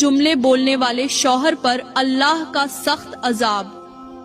जुमले बोलने वाले शौहर पर अल्लाह का सख्त अजाब।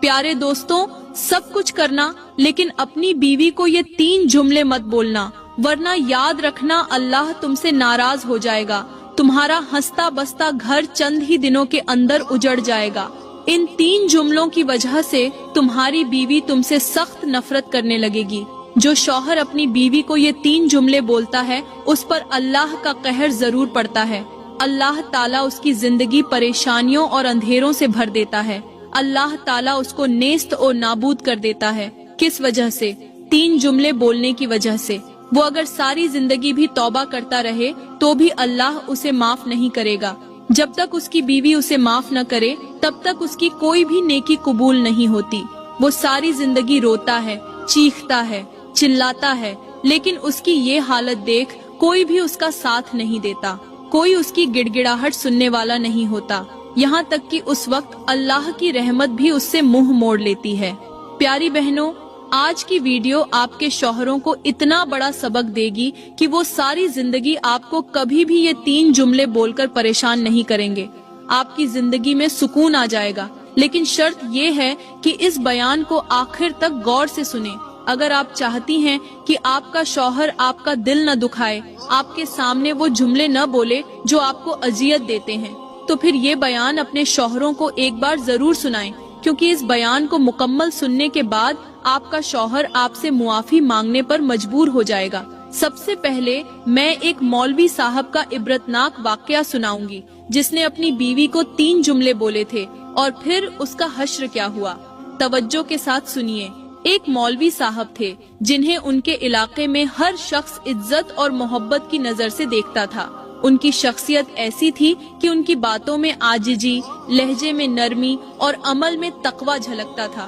प्यारे दोस्तों, सब कुछ करना लेकिन अपनी बीवी को ये 3 जुमले मत बोलना, वरना याद रखना अल्लाह तुमसे नाराज हो जाएगा। तुम्हारा हंसता बसता घर चंद ही दिनों के अंदर उजड़ जाएगा। इन 3 जुमलों की वजह से तुम्हारी बीवी तुमसे सख्त नफरत करने लगेगी। जो शौहर अपनी बीवी को ये 3 जुमले बोलता है उस पर अल्लाह का कहर जरूर पड़ता है। अल्लाह ताला उसकी जिंदगी परेशानियों और अंधेरों से भर देता है। अल्लाह ताला उसको नेस्त और नाबूद कर देता है। किस वजह से? 3 जुमले बोलने की वजह से। वो अगर सारी जिंदगी भी तौबा करता रहे तो भी अल्लाह उसे माफ नहीं करेगा। जब तक उसकी बीवी उसे माफ न करे तब तक उसकी कोई भी नेकी कबूल नहीं होती। वो सारी जिंदगी रोता है, चीखता है, चिल्लाता है, लेकिन उसकी ये हालत देख कोई भी उसका साथ नहीं देता। कोई उसकी गिड़गिड़ाहट सुनने वाला नहीं होता। यहाँ तक कि उस वक्त अल्लाह की रहमत भी उससे मुंह मोड़ लेती है। प्यारी बहनों, आज की वीडियो आपके शौहरों को इतना बड़ा सबक देगी कि वो सारी जिंदगी आपको कभी भी ये 3 जुमले बोलकर परेशान नहीं करेंगे। आपकी जिंदगी में सुकून आ जाएगा। लेकिन शर्त ये है कि इस बयान को आखिर तक गौर से सुने। अगर आप चाहती हैं कि आपका शौहर आपका दिल न दुखाए, आपके सामने वो जुमले न बोले जो आपको अजियत देते हैं, तो फिर ये बयान अपने शौहरों को एक बार जरूर सुनाएं, क्योंकि इस बयान को मुकम्मल सुनने के बाद आपका शौहर आपसे मुआफी मांगने पर मजबूर हो जाएगा। सबसे पहले मैं एक मौलवी साहब का इबरतनाक वाकया सुनाऊंगी, जिसने अपनी बीवी को 3 जुमले बोले थे और फिर उसका हश्र क्या हुआ। तवज्जो के साथ सुनिए। एक मौलवी साहब थे जिन्हें उनके इलाके में हर शख्स इज्जत और मोहब्बत की नजर से देखता था। उनकी शख्सियत ऐसी थी कि उनकी बातों में आजिजी, लहजे में नरमी और अमल में तकवा झलकता था।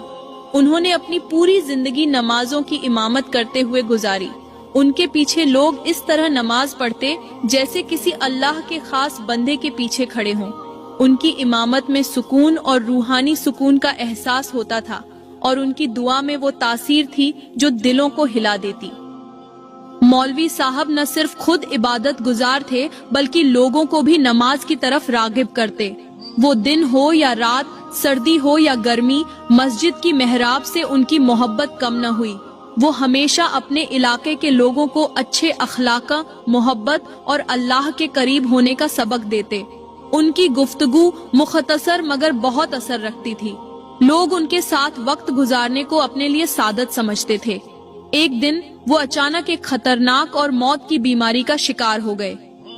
उन्होंने अपनी पूरी जिंदगी नमाजों की इमामत करते हुए गुजारी। उनके पीछे लोग इस तरह नमाज पढ़ते जैसे किसी अल्लाह के खास बंदे के पीछे खड़े हों। उनकी इमामत में सुकून और रूहानी सुकून का एहसास होता था और उनकी दुआ में वो तासीर थी जो दिलों को हिला देती। मौलवी साहब न सिर्फ खुद इबादत गुजार थे बल्कि लोगों को भी नमाज की तरफ रागिब करते। वो दिन हो या रात, सर्दी हो या गर्मी, मस्जिद की मेहराब से उनकी मोहब्बत कम न हुई। वो हमेशा अपने इलाके के लोगों को अच्छे अखलाका, मोहब्बत और अल्लाह के करीब होने का सबक देते। उनकी गुफ्तगू मुख्तसर मगर बहुत असर रखती थी। लोग उनके साथ वक्त गुजारने को अपने लिए सादत समझते थे। एक दिन वो अचानक एक खतरनाक और मौत की बीमारी का शिकार हो गए।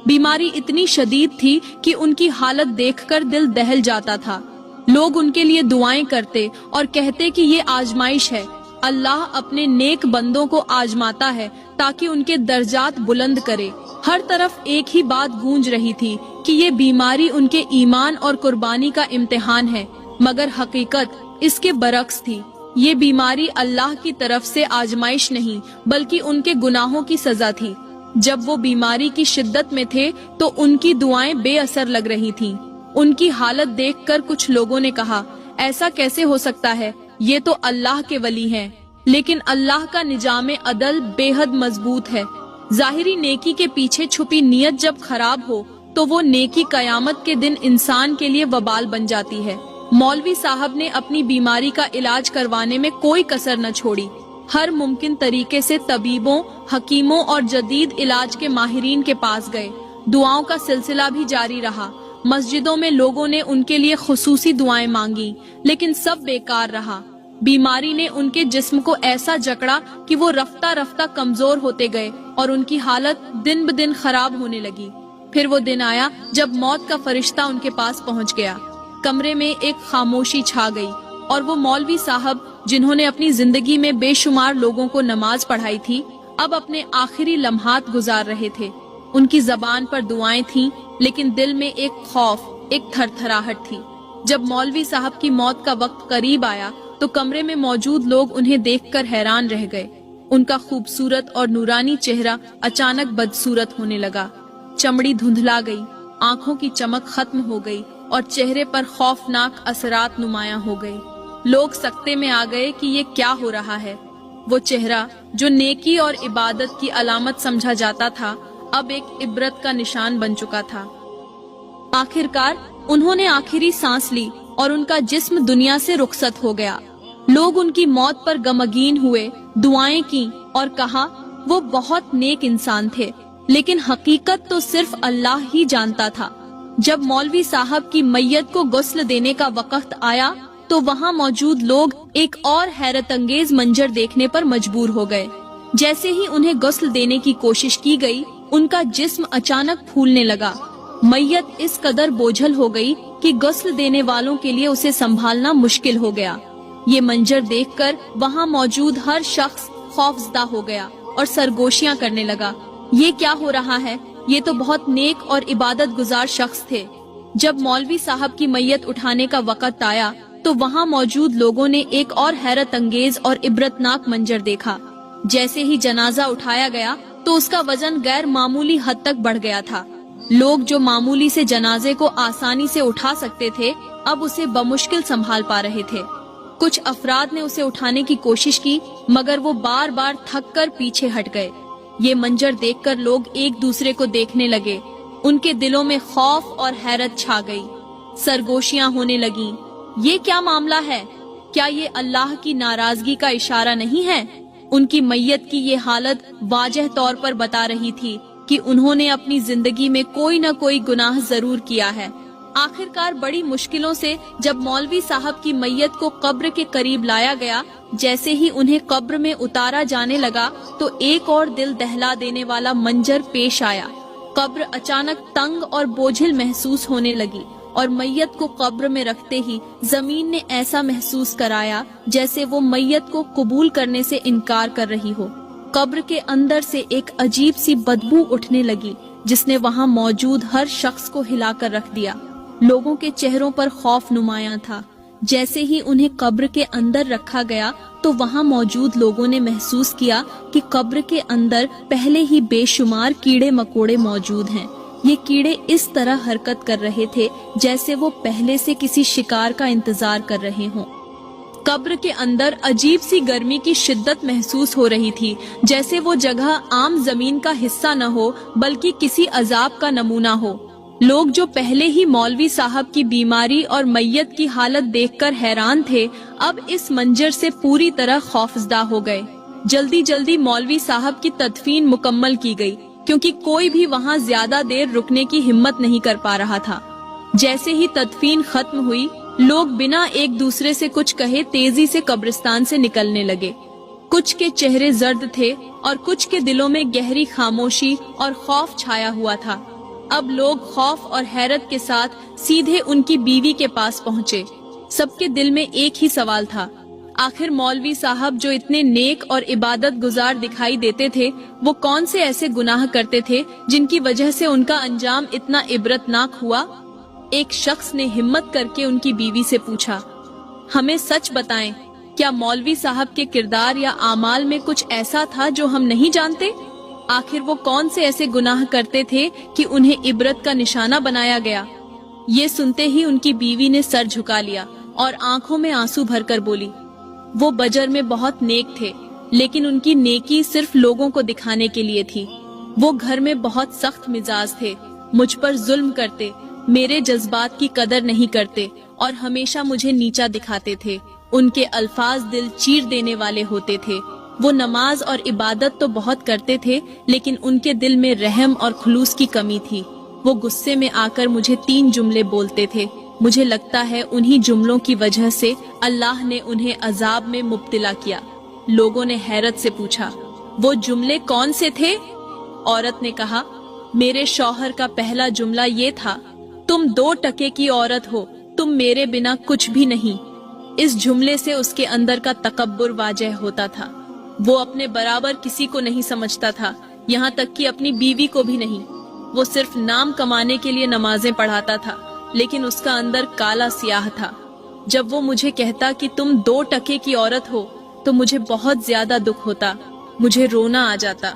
बीमारी इतनी शदीद थी कि उनकी हालत देखकर दिल दहल जाता था। लोग उनके लिए दुआएं करते और कहते कि ये आजमाइश है। अल्लाह अपने नेक बंदों को आजमाता है ताकि उनके दर्जात बुलंद करे। हर तरफ एक ही बात गूंज रही थी कि ये बीमारी उनके ईमान और कुर्बानी का इम्तिहान है, मगर हकीकत इसके बरक्स थी। ये बीमारी अल्लाह की तरफ से आजमाइश नहीं बल्कि उनके गुनाहों की सजा थी। जब वो बीमारी की शिद्दत में थे तो उनकी दुआएं बेअसर लग रही थीं। उनकी हालत देखकर कुछ लोगों ने कहा, ऐसा कैसे हो सकता है, ये तो अल्लाह के वली हैं। लेकिन अल्लाह का निजामे अदल बेहद मजबूत है। जाहिरी नेकी के पीछे छुपी नियत जब खराब हो तो वो नेकी कयामत के दिन इंसान के लिए वबाल बन जाती है। मौलवी साहब ने अपनी बीमारी का इलाज करवाने में कोई कसर न छोड़ी। हर मुमकिन तरीके से तबीबों, हकीमों और जदीद इलाज के माहिरीन के पास गए। दुआओं का सिलसिला भी जारी रहा। मस्जिदों में लोगों ने उनके लिए खुसूसी दुआएं मांगी, लेकिन सब बेकार रहा। बीमारी ने उनके जिस्म को ऐसा जकड़ा कि वो रफ्ता रफ्ता कमजोर होते गए और उनकी हालत दिन ब दिन खराब होने लगी। फिर वो दिन आया जब मौत का फरिश्ता उनके पास पहुंच गया। कमरे में एक खामोशी छा गई और वो मौलवी साहब जिन्होंने अपनी जिंदगी में बेशुमार लोगों को नमाज पढ़ाई थी, अब अपने आखिरी लम्हात गुजार रहे थे। उनकी जबान पर दुआएं थीं, लेकिन दिल में एक खौफ, एक थरथराहट थी। जब मौलवी साहब की मौत का वक्त करीब आया तो कमरे में मौजूद लोग उन्हें देखकर हैरान रह गए। उनका खूबसूरत और नूरानी चेहरा अचानक बदसूरत होने लगा। चमड़ी धुंधला गई, आंखों की चमक खत्म हो गई और चेहरे पर खौफनाक असरात नुमायां हो गए। लोग सकते में आ गए कि ये क्या हो रहा है। वो चेहरा जो नेकी और इबादत की अलामत समझा जाता था, अब एक इबरत का निशान बन चुका था। आखिरकार उन्होंने आखिरी सांस ली और उनका जिस्म दुनिया से रुखसत हो गया। लोग उनकी मौत पर गमगीन हुए, दुआएं की और कहा वो बहुत नेक इंसान थे, लेकिन हकीकत तो सिर्फ अल्लाह ही जानता था। जब मौलवी साहब की मैयत को गुस्ल देने का वक्त आया तो वहाँ मौजूद लोग एक और हैरत अंगेज मंजर देखने पर मजबूर हो गए। जैसे ही उन्हें गुस्ल देने की कोशिश की गई, उनका जिस्म अचानक फूलने लगा। मैयत इस कदर बोझल हो गई कि गुस्ल देने वालों के लिए उसे संभालना मुश्किल हो गया। ये मंजर देखकर वहाँ मौजूद हर शख्स खौफजदा हो गया और सरगोशियां करने लगा। ये क्या हो रहा है? ये तो बहुत नेक और इबादत गुजार शख्स थे। जब मौलवी साहब की मैयत उठाने का वक्त आया तो वहाँ मौजूद लोगों ने एक और हैरत अंगेज और इबरतनाक मंजर देखा। जैसे ही जनाजा उठाया गया तो उसका वजन गैर मामूली हद तक बढ़ गया था। लोग जो मामूली से जनाजे को आसानी से उठा सकते थे, अब उसे बमुश्किल संभाल पा रहे थे। कुछ अफराद ने उसे उठाने की कोशिश की, मगर वो बार बार थक कर पीछे हट गए। ये मंजर देखकर लोग एक दूसरे को देखने लगे। उनके दिलों में खौफ और हैरत छा गई। सरगोशियां होने लगीं। ये क्या मामला है? क्या ये अल्लाह की नाराजगी का इशारा नहीं है? उनकी मैयत की ये हालत वाजह तौर पर बता रही थी कि उन्होंने अपनी जिंदगी में कोई न कोई गुनाह जरूर किया है। आखिरकार बड़ी मुश्किलों से जब मौलवी साहब की मैयत को कब्र के करीब लाया गया, जैसे ही उन्हें कब्र में उतारा जाने लगा तो एक और दिल दहला देने वाला मंजर पेश आया। कब्र अचानक तंग और बोझिल महसूस होने लगी और मैयत को कब्र में रखते ही जमीन ने ऐसा महसूस कराया जैसे वो मैयत को कबूल करने से इनकार कर रही हो। कब्र के अंदर से एक अजीब सी बदबू उठने लगी जिसने वहाँ मौजूद हर शख्स को हिलाकर रख दिया। लोगों के चेहरों पर खौफ नुमाया था। जैसे ही उन्हें कब्र के अंदर रखा गया तो वहाँ मौजूद लोगों ने महसूस किया कि कब्र के अंदर पहले ही बेशुमार कीड़े मकोड़े मौजूद हैं। ये कीड़े इस तरह हरकत कर रहे थे जैसे वो पहले से किसी शिकार का इंतजार कर रहे हों। कब्र के अंदर अजीब सी गर्मी की शिद्दत महसूस हो रही थी, जैसे वो जगह आम जमीन का हिस्सा न हो बल्कि किसी अजाब का नमूना हो। लोग जो पहले ही मौलवी साहब की बीमारी और मैयत की हालत देखकर हैरान थे, अब इस मंजर से पूरी तरह खौफजदा हो गए। जल्दी जल्दी मौलवी साहब की तदफीन मुकम्मल की गई, क्योंकि कोई भी वहाँ ज्यादा देर रुकने की हिम्मत नहीं कर पा रहा था। जैसे ही तदफीन खत्म हुई, लोग बिना एक दूसरे से कुछ कहे तेजी से कब्रिस्तान से निकलने लगे। कुछ के चेहरे जर्द थे और कुछ के दिलों में गहरी खामोशी और खौफ छाया हुआ था। अब लोग खौफ और हैरत के साथ सीधे उनकी बीवी के पास पहुँचे। सबके दिल में एक ही सवाल था, आखिर मौलवी साहब जो इतने नेक और इबादत गुजार दिखाई देते थे, वो कौन से ऐसे गुनाह करते थे जिनकी वजह से उनका अंजाम इतना इबरतनाक हुआ। एक शख्स ने हिम्मत करके उनकी बीवी से पूछा, हमें सच बताएं, क्या मौलवी साहब के किरदार या आमाल में कुछ ऐसा था जो हम नहीं जानते? आखिर वो कौन से ऐसे गुनाह करते थे कि उन्हें इबरत का निशाना बनाया गया? ये सुनते ही उनकी बीवी ने सर झुका लिया और आंखों में आंसू भरकर बोली, वो बजर में बहुत नेक थे, लेकिन उनकी नेकी सिर्फ लोगों को दिखाने के लिए थी। वो घर में बहुत सख्त मिजाज थे, मुझ पर जुल्म करते, मेरे जज्बात की कदर नहीं करते और हमेशा मुझे नीचा दिखाते थे। उनके अल्फाज दिल चीर देने वाले होते थे। वो नमाज और इबादत तो बहुत करते थे, लेकिन उनके दिल में रहम और खुलूस की कमी थी। वो गुस्से में आकर मुझे 3 जुमले बोलते थे। मुझे लगता है उन्हीं जुमलों की वजह से अल्लाह ने उन्हें अजाब में मुब्तला किया। लोगों ने हैरत से पूछा, वो जुमले कौन से थे? औरत ने कहा, मेरे शौहर का पहला जुमला ये था, तुम 2 टके की औरत हो, तुम मेरे बिना कुछ भी नहीं। इस जुमले से उसके अंदर का तकब्बुर वाजह होता था। वो अपने बराबर किसी को नहीं समझता था, यहाँ तक कि अपनी बीवी को भी नहीं। वो सिर्फ नाम कमाने के लिए नमाजें पढ़ाता था, लेकिन उसका अंदर काला सियाह था। जब वो मुझे कहता कि तुम 2 टके की औरत हो, तो मुझे बहुत ज्यादा दुख होता, मुझे रोना आ जाता।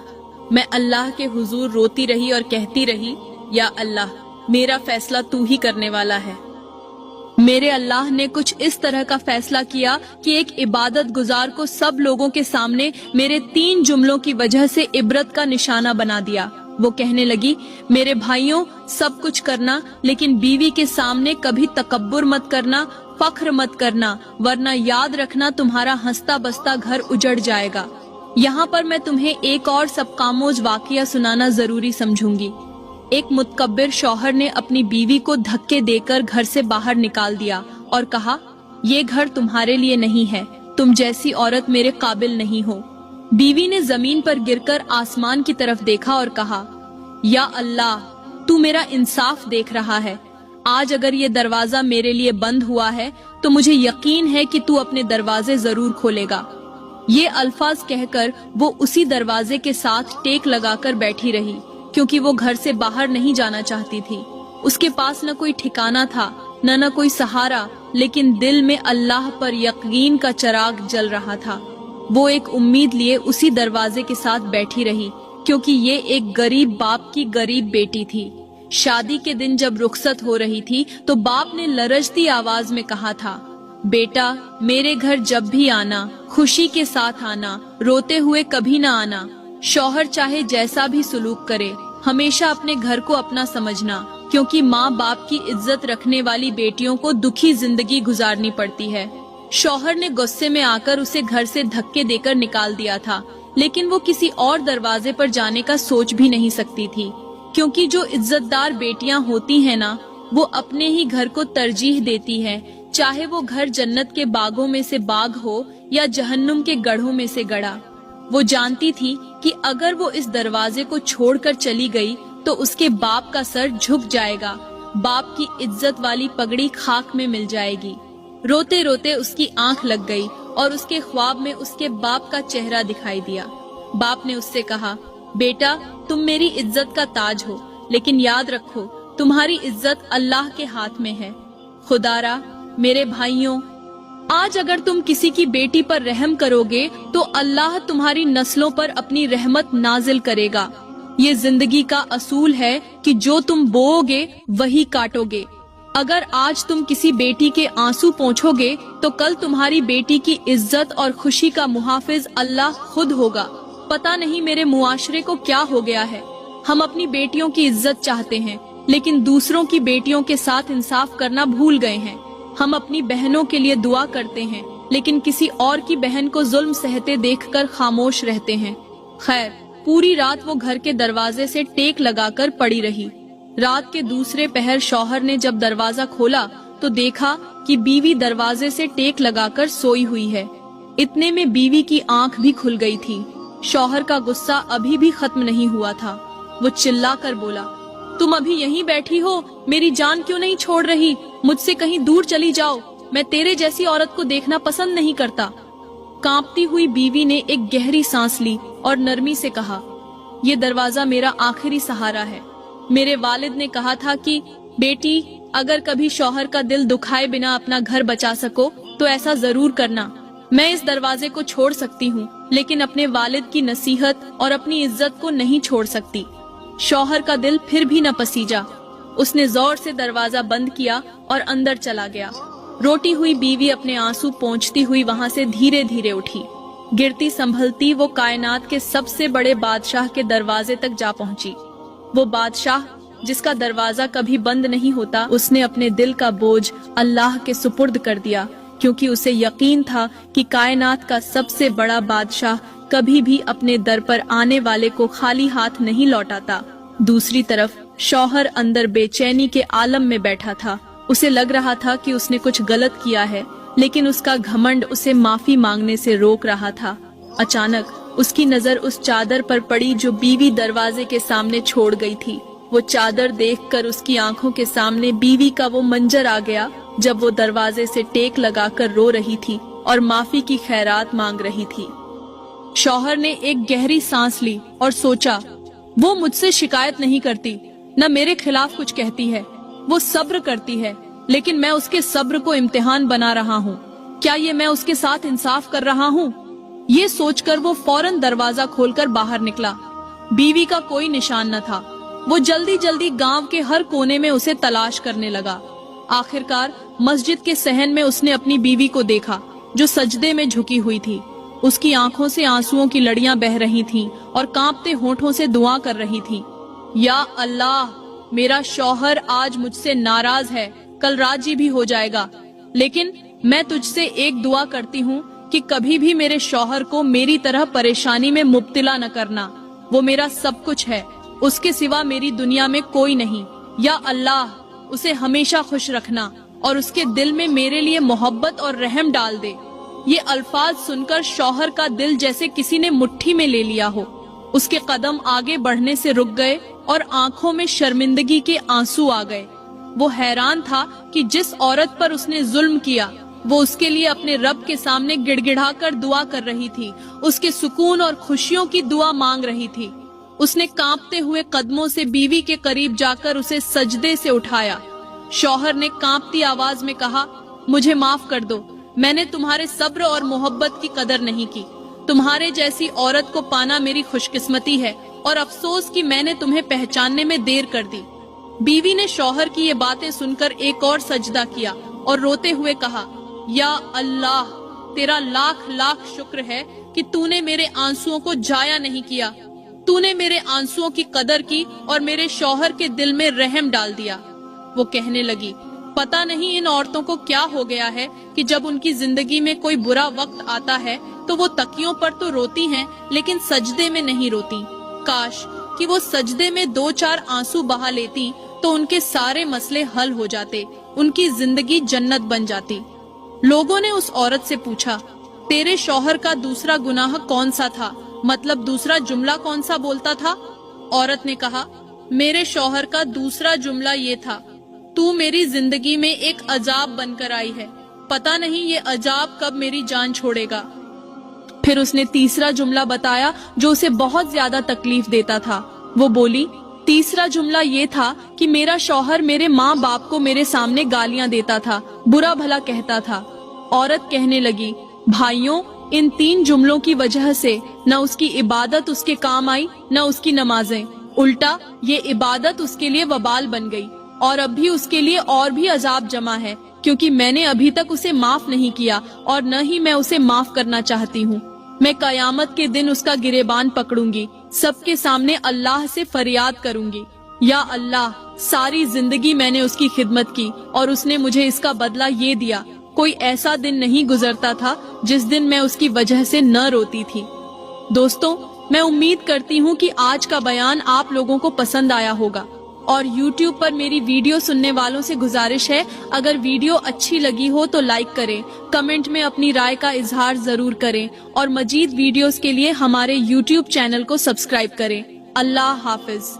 मैं अल्लाह के हुजूर रोती रही और कहती रही, या अल्लाह, मेरा फैसला तू ही करने वाला है। मेरे अल्लाह ने कुछ इस तरह का फैसला किया कि एक इबादत गुजार को सब लोगों के सामने मेरे 3 जुमलों की वजह से इबरत का निशाना बना दिया। वो कहने लगी, मेरे भाइयों, सब कुछ करना, लेकिन बीवी के सामने कभी तकब्बुर मत करना, फख्र मत करना, वरना याद रखना तुम्हारा हंसता बसता घर उजड़ जाएगा। यहाँ पर मैं तुम्हें एक और सबकामोज वाकया सुनाना जरूरी समझूंगी। एक मुतकब्बिर शौहर ने अपनी बीवी को धक्के देकर घर से बाहर निकाल दिया और कहा, ये घर तुम्हारे लिए नहीं है, तुम जैसी औरत मेरे काबिल नहीं हो। बीवी ने जमीन पर गिरकर आसमान की तरफ देखा और कहा, या अल्लाह, तू मेरा इंसाफ देख रहा है। आज अगर ये दरवाजा मेरे लिए बंद हुआ है तो मुझे यकीन है कि तू अपने दरवाजे जरूर खोलेगा। ये अल्फाज कहकर वो उसी दरवाजे के साथ टेक लगाकर बैठी रही, क्योंकि वो घर से बाहर नहीं जाना चाहती थी। उसके पास न कोई ठिकाना था, न कोई सहारा, लेकिन दिल में अल्लाह पर यकीन का चिराग जल रहा था। वो एक उम्मीद लिए उसी दरवाजे के साथ बैठी रही, क्योंकि ये एक गरीब बाप की गरीब बेटी थी। शादी के दिन जब रुखसत हो रही थी तो बाप ने लरजती आवाज में कहा था, बेटा, मेरे घर जब भी आना, खुशी के साथ आना, रोते हुए कभी ना आना। शौहर चाहे जैसा भी सुलूक करे, हमेशा अपने घर को अपना समझना, क्योंकि माँ बाप की इज्जत रखने वाली बेटियों को दुखी जिंदगी गुजारनी पड़ती है। शौहर ने गुस्से में आकर उसे घर से धक्के देकर निकाल दिया था, लेकिन वो किसी और दरवाजे पर जाने का सोच भी नहीं सकती थी, क्योंकि जो इज्जतदार बेटियां होती हैं ना, वो अपने ही घर को तरजीह देती हैं, चाहे वो घर जन्नत के बागों में से बाग हो या जहन्नुम के गढ़ों में से गढ़ा। वो जानती थी कि अगर वो इस दरवाजे को छोड़कर चली गई तो उसके बाप का सर झुक जाएगा, बाप की इज्जत वाली पगड़ी खाक में मिल जाएगी। रोते रोते उसकी आंख लग गई और उसके ख्वाब में उसके बाप का चेहरा दिखाई दिया। बाप ने उससे कहा, बेटा, तुम मेरी इज्जत का ताज हो, लेकिन याद रखो तुम्हारी इज्जत अल्लाह के हाथ में है। खुदारा, मेरे भाइयों, आज अगर तुम किसी की बेटी पर रहम करोगे तो अल्लाह तुम्हारी नस्लों पर अपनी रहमत नाजिल करेगा। ये जिंदगी का असूल है कि जो तुम बोओगे वही काटोगे। अगर आज तुम किसी बेटी के आंसू पोंछोगे तो कल तुम्हारी बेटी की इज्जत और खुशी का मुहाफिज अल्लाह खुद होगा। पता नहीं मेरे मुआशरे को क्या हो गया है। हम अपनी बेटियों की इज्जत चाहते हैं, लेकिन दूसरों की बेटियों के साथ इंसाफ करना भूल गए हैं। हम अपनी बहनों के लिए दुआ करते हैं, लेकिन किसी और की बहन को जुल्म सहते देखकर खामोश रहते हैं। खैर, पूरी रात वो घर के दरवाजे से टेक लगाकर पड़ी रही। रात के दूसरे पहर शौहर ने जब दरवाजा खोला तो देखा कि बीवी दरवाजे से टेक लगाकर सोई हुई है। इतने में बीवी की आंख भी खुल गई थी। शौहर का गुस्सा अभी भी खत्म नहीं हुआ था। वो चिल्लाकर बोला, तुम अभी यहीं बैठी हो, मेरी जान क्यों नहीं छोड़ रही? मुझसे कहीं दूर चली जाओ, मैं तेरे जैसी औरत को देखना पसंद नहीं करता। कांपती हुई बीवी ने एक गहरी सांस ली और नरमी से कहा, ये दरवाजा मेरा आखिरी सहारा है। मेरे वालिद ने कहा था कि बेटी, अगर कभी शौहर का दिल दुखाए बिना अपना घर बचा सको तो ऐसा जरूर करना। मैं इस दरवाजे को छोड़ सकती हूँ, लेकिन अपने वालिद की नसीहत और अपनी इज्जत को नहीं छोड़ सकती। शौहर का दिल फिर भी न पसीजा। उसने जोर से दरवाजा बंद किया और अंदर चला गया। रोटी हुई बीवी अपने आंसू पोंछती हुई वहाँ से धीरे धीरे उठी। गिरती संभलती वो कायनात के सबसे बड़े बादशाह के दरवाजे तक जा पहुंची। वो बादशाह जिसका दरवाजा कभी बंद नहीं होता, उसने अपने दिल का बोझ अल्लाह के सुपुर्द कर दिया, क्योंकि उसे यकीन था कि कायनात का सबसे बड़ा बादशाह कभी भी अपने दर पर आने वाले को खाली हाथ नहीं लौटाता। दूसरी तरफ शौहर अंदर बेचैनी के आलम में बैठा था। उसे लग रहा था कि उसने कुछ गलत किया है, लेकिन उसका घमंड उसे माफी मांगने से रोक रहा था। अचानक उसकी नजर उस चादर पर पड़ी जो बीवी दरवाजे के सामने छोड़ गई थी। वो चादर देखकर उसकी आंखों के सामने बीवी का वो मंजर आ गया जब वो दरवाजे से टेक लगाकर रो रही थी और माफी की खैरात मांग रही थी। शौहर ने एक गहरी सांस ली और सोचा, वो मुझसे शिकायत नहीं करती, न मेरे खिलाफ कुछ कहती है। वो सब्र करती है, लेकिन मैं उसके सब्र को इम्तिहान बना रहा हूँ। क्या ये मैं उसके साथ इंसाफ कर रहा हूँ? ये सोचकर वो फौरन दरवाजा खोलकर बाहर निकला। बीवी का कोई निशान न था। वो जल्दी जल्दी गांव के हर कोने में उसे तलाश करने लगा। आखिरकार मस्जिद के सहन में उसने अपनी बीवी को देखा, जो सजदे में झुकी हुई थी। उसकी आंखों से आंसुओं की लड़ियां बह रही थीं और कांपते होठों से दुआ कर रही थी। या अल्लाह, मेरा शौहर आज मुझसे नाराज है, कल राजी भी हो जाएगा, लेकिन मैं तुझसे एक दुआ करती हूँ कि कभी भी मेरे शौहर को मेरी तरह परेशानी में मुब्तला न करना। वो मेरा सब कुछ है, उसके सिवा मेरी दुनिया में कोई नहीं। या अल्लाह, उसे हमेशा खुश रखना और उसके दिल में मेरे लिए मोहब्बत और रहम डाल दे। ये अल्फाज सुनकर शौहर का दिल जैसे किसी ने मुट्ठी में ले लिया हो। उसके कदम आगे बढ़ने से रुक गए और आंखों में शर्मिंदगी के आंसू आ गए। वो हैरान था कि जिस औरत पर उसने जुल्म किया वो उसके लिए अपने रब के सामने गिड़गिड़ाकर दुआ कर रही थी, उसके सुकून और खुशियों की दुआ मांग रही थी। उसने कांपते हुए कदमों से बीवी के करीब जाकर उसे सजदे से उठाया। शौहर ने कांपती आवाज में कहा, मुझे माफ कर दो, मैंने तुम्हारे सब्र और मोहब्बत की कदर नहीं की। तुम्हारे जैसी औरत को पाना मेरी खुशकिस्मती है और अफसोस कि मैंने तुम्हें पहचानने में देर कर दी। बीवी ने शौहर की ये बातें सुनकर एक और सजदा किया और रोते हुए कहा, या अल्लाह, तेरा लाख लाख शुक्र है कि तूने मेरे आंसुओं को जाया नहीं किया। तूने मेरे आंसुओं की कदर की और मेरे शौहर के दिल में रहम डाल दिया। वो कहने लगी, पता नहीं इन औरतों को क्या हो गया है कि जब उनकी जिंदगी में कोई बुरा वक्त आता है तो वो तकियों पर तो रोती हैं, लेकिन सजदे में नहीं रोती। काश कि वो सजदे में 2-4 आंसू बहा लेती तो उनके सारे मसले हल हो जाते, उनकी जिंदगी जन्नत बन जाती। लोगों ने उस औरत से पूछा, तेरे शौहर का दूसरा गुनाह कौन सा था, मतलब दूसरा जुमला कौन सा बोलता था? औरत ने कहा, मेरे शौहर का दूसरा जुमला ये था, तू मेरी जिंदगी में एक अजाब बनकर आई है, पता नहीं ये अजाब कब मेरी जान छोड़ेगा। फिर उसने तीसरा जुमला बताया जो उसे बहुत ज्यादा तकलीफ देता था। वो बोली, तीसरा जुमला ये था कि मेरा शौहर मेरे माँ बाप को मेरे सामने गालियां देता था, बुरा भला कहता था। औरत कहने लगी, भाइयों, इन 3 जुमलों की वजह से न उसकी इबादत उसके काम आई, न उसकी नमाजें। उल्टा ये इबादत उसके लिए वबाल बन गई और अब भी उसके लिए और भी अजाब जमा है, क्योंकि मैंने अभी तक उसे माफ नहीं किया और न ही मैं उसे माफ करना चाहती हूँ। मैं कयामत के दिन उसका गिरेबान पकड़ूंगी, सबके सामने अल्लाह से फरियाद करूंगी, या अल्लाह, सारी जिंदगी मैंने उसकी खिदमत की और उसने मुझे इसका बदला ये दिया। कोई ऐसा दिन नहीं गुजरता था जिस दिन मैं उसकी वजह से न रोती थी। दोस्तों, मैं उम्मीद करती हूँ कि आज का बयान आप लोगों को पसंद आया होगा और YouTube पर मेरी वीडियो सुनने वालों से गुजारिश है, अगर वीडियो अच्छी लगी हो तो लाइक करें, कमेंट में अपनी राय का इजहार जरूर करें और मजीद वीडियोस के लिए हमारे YouTube चैनल को सब्सक्राइब करें। अल्लाह हाफिज।